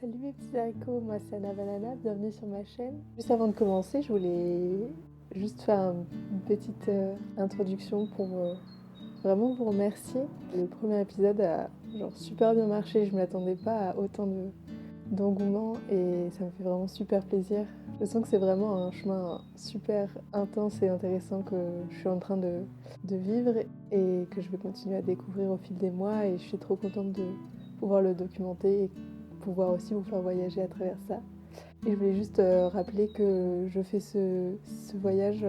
Salut mes petits haricots, moi c'est Anna Banana, bienvenue sur ma chaîne. Juste avant de commencer, je voulais juste faire une petite introduction pour vraiment vous remercier. Le premier épisode a super bien marché, je ne m'attendais pas à autant d'engouement et ça me fait vraiment super plaisir. Je sens que c'est vraiment un chemin super intense et intéressant que je suis en train de vivre et que je vais continuer à découvrir au fil des mois, et je suis trop contente de pouvoir le documenter et pouvoir aussi vous faire voyager à travers ça. Et je voulais juste rappeler que je fais ce voyage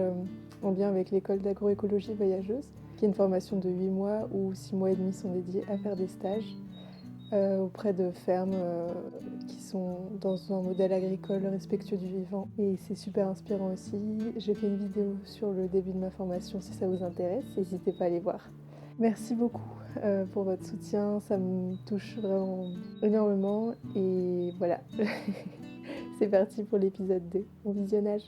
en lien avec l'école d'agroécologie voyageuse, qui est une formation de 8 mois où 6 mois et demi sont dédiés à faire des stages auprès de fermes qui sont dans un modèle agricole respectueux du vivant. Et c'est super inspirant aussi. J'ai fait une vidéo sur le début de ma formation si ça vous intéresse, n'hésitez pas à aller voir. Merci beaucoup pour votre soutien, ça me touche vraiment énormément. Et voilà, c'est parti pour l'épisode 2. Bon visionnage.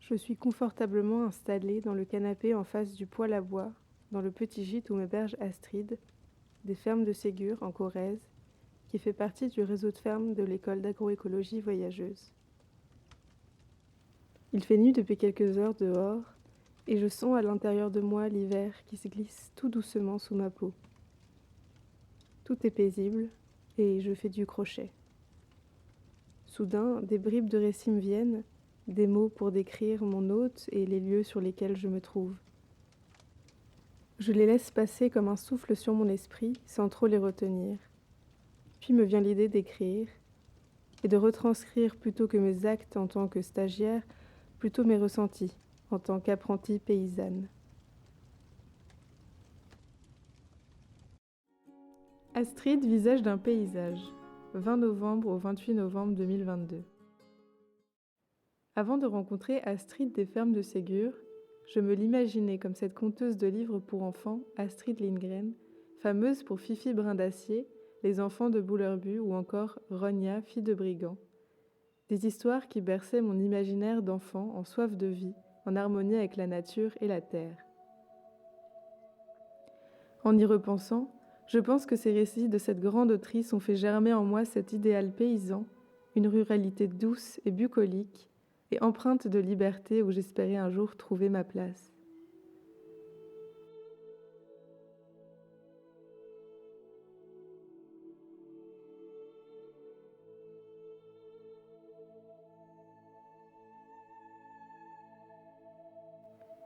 Je suis confortablement installée dans le canapé en face du poêle à bois, dans le petit gîte où m'héberge Astrid, des fermes de Ségur en Corrèze, qui fait partie du réseau de fermes de l'école d'agroécologie voyageuse. Il fait nuit depuis quelques heures dehors, et je sens à l'intérieur de moi l'hiver qui se glisse tout doucement sous ma peau. Tout est paisible, et je fais du crochet. Soudain, des bribes de récits me viennent, des mots pour décrire mon hôte et les lieux sur lesquels je me trouve. Je les laisse passer comme un souffle sur mon esprit, sans trop les retenir. Puis me vient l'idée d'écrire, et de retranscrire plutôt que mes actes en tant que stagiaire, plutôt mes ressentis en tant qu'apprentie paysanne. Astrid, visage d'un paysage. 20 novembre au 28 novembre 2022. Avant de rencontrer Astrid des fermes de Ségur, je me l'imaginais comme cette conteuse de livres pour enfants, Astrid Lindgren, fameuse pour Fifi Brin d'Acier, Les enfants de Boulerbu ou encore Rogna, fille de brigand. Des histoires qui berçaient mon imaginaire d'enfant en soif de vie, en harmonie avec la nature et la terre. En y repensant, je pense que ces récits de cette grande autrice ont fait germer en moi cet idéal paysan, une ruralité douce et bucolique, et empreinte de liberté où j'espérais un jour trouver ma place.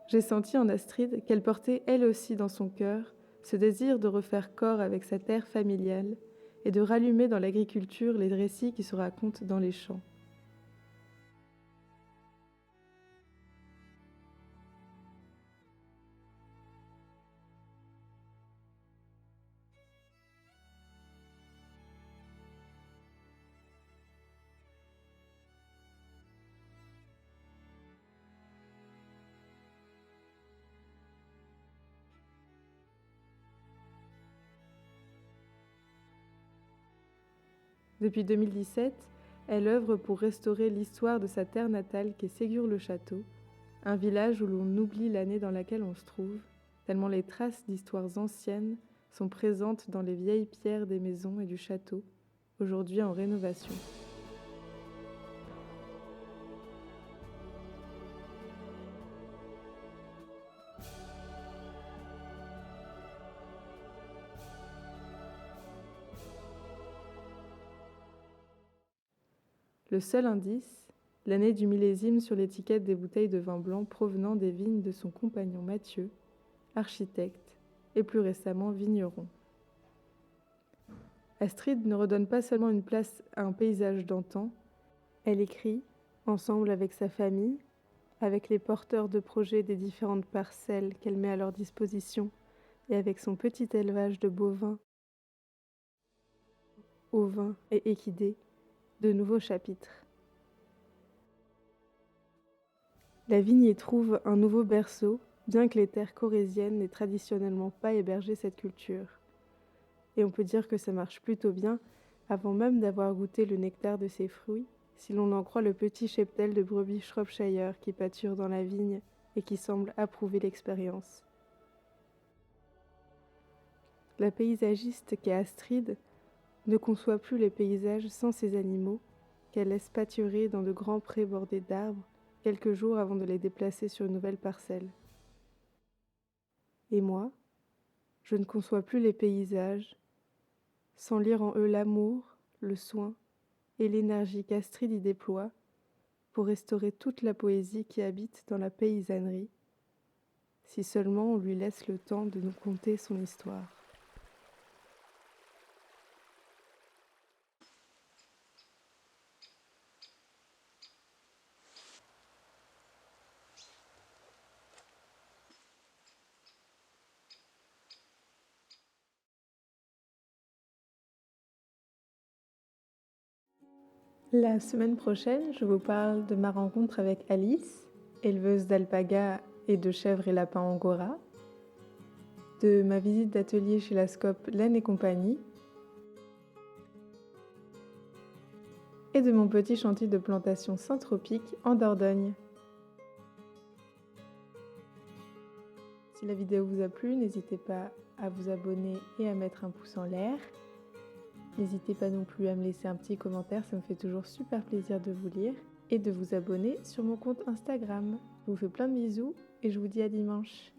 J'ai senti en Astrid qu'elle portait elle aussi dans son cœur ce désir de refaire corps avec sa terre familiale et de rallumer dans l'agriculture les récits qui se racontent dans les champs. Depuis 2017, elle œuvre pour restaurer l'histoire de sa terre natale qu'est Ségur-le-Château, un village où l'on oublie l'année dans laquelle on se trouve, tellement les traces d'histoires anciennes sont présentes dans les vieilles pierres des maisons et du château, aujourd'hui en rénovation. Le seul indice, l'année du millésime sur l'étiquette des bouteilles de vin blanc provenant des vignes de son compagnon Mathieu, architecte et plus récemment vigneron. Astrid ne redonne pas seulement une place à un paysage d'antan, elle écrit, ensemble avec sa famille, avec les porteurs de projets des différentes parcelles qu'elle met à leur disposition et avec son petit élevage de bovins, ovins et équidés, de nouveaux chapitres. La vigne y trouve un nouveau berceau, bien que les terres corréziennes n'aient traditionnellement pas hébergé cette culture. Et on peut dire que ça marche plutôt bien, avant même d'avoir goûté le nectar de ses fruits, si l'on en croit le petit cheptel de brebis Shropshire qui pâturent dans la vigne et qui semble approuver l'expérience. La paysagiste qu'est Astrid ne conçoit plus les paysages sans ces animaux qu'elle laisse pâturer dans de grands prés bordés d'arbres quelques jours avant de les déplacer sur une nouvelle parcelle. Et moi, je ne conçois plus les paysages sans lire en eux l'amour, le soin et l'énergie qu'Astrid y déploie pour restaurer toute la poésie qui habite dans la paysannerie, si seulement on lui laisse le temps de nous conter son histoire. La semaine prochaine, je vous parle de ma rencontre avec Alice, éleveuse d'alpagas et de chèvres et lapins angora, de ma visite d'atelier chez la SCOP Laine et compagnie, et de mon petit chantier de plantation Saint-Tropique en Dordogne. Si la vidéo vous a plu, n'hésitez pas à vous abonner et à mettre un pouce en l'air. N'hésitez pas non plus à me laisser un petit commentaire, ça me fait toujours super plaisir de vous lire. Et de vous abonner sur mon compte Instagram. Je vous fais plein de bisous et je vous dis à dimanche.